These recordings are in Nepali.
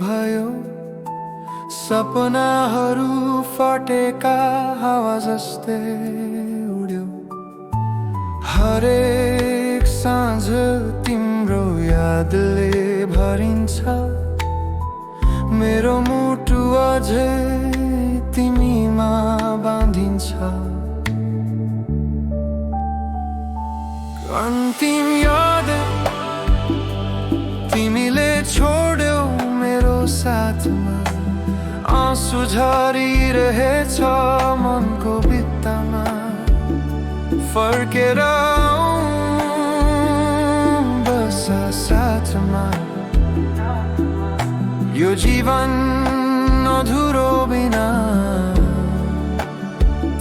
भयो, सपनाहरू फटेका हावा जस्तै उड्यो। हरेक साँझ तिम्रो यादले भरिन्छ, मेरो मुटु अझै तिमीमा बाँधिन्छ। अन्तिम याद तिमीले छोड्यौ मेरो साथमा, आँसु झरिरहेछ मनको भित्तामा। फर्केर बस साथमा, यो जीवन अधुरो बिना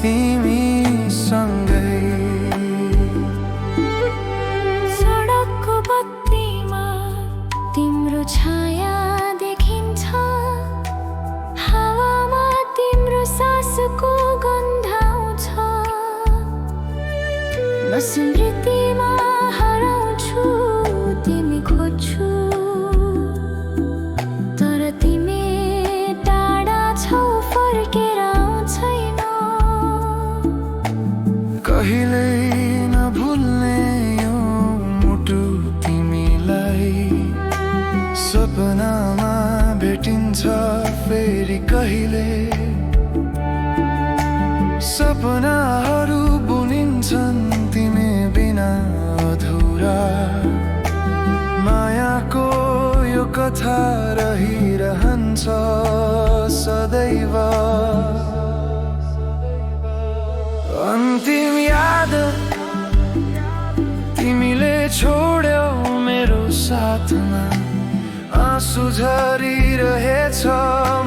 तिमी सँगै। सडकको बत्तीमा तिम्रो छाया देखिन्छ, हावामा तिम्रो सासको गन्ध आउँछ। म स्मृतिमा हराउँछु, तिमी खोज्छु, तर तिमी टाढा छौ, फर्केर आउँछैन। कहिल्यै नभुल्ने यो मुटु तिमीलाई, सपनामा भेटिन्छ फेरि कहिले। सपनाहरू बुनिन्छन् तिमी बिना अधुरा, मायाको यो कथा रहिरहन्छ सदैव। अन्तिम याद तिमीले छोड्यौ मेरो साथमा, आँसु झरिरहेछ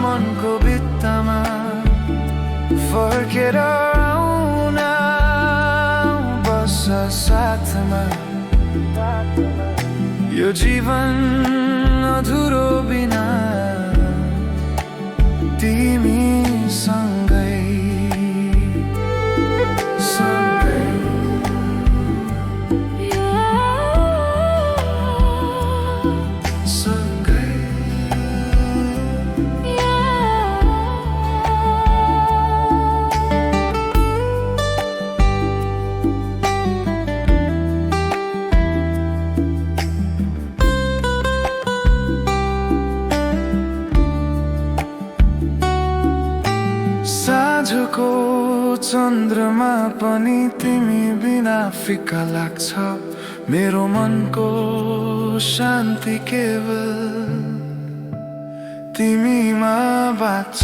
मनको भित्तामा। फर्केर आउन बस साथमा, यो जीवन अधुरो बिना तिमी सँगै। साँझको चन्द्रमा पनि तिमी बिना फिका लाग्छ, मेरो मनको शान्ति केवल तिमीमा बाँच्छ।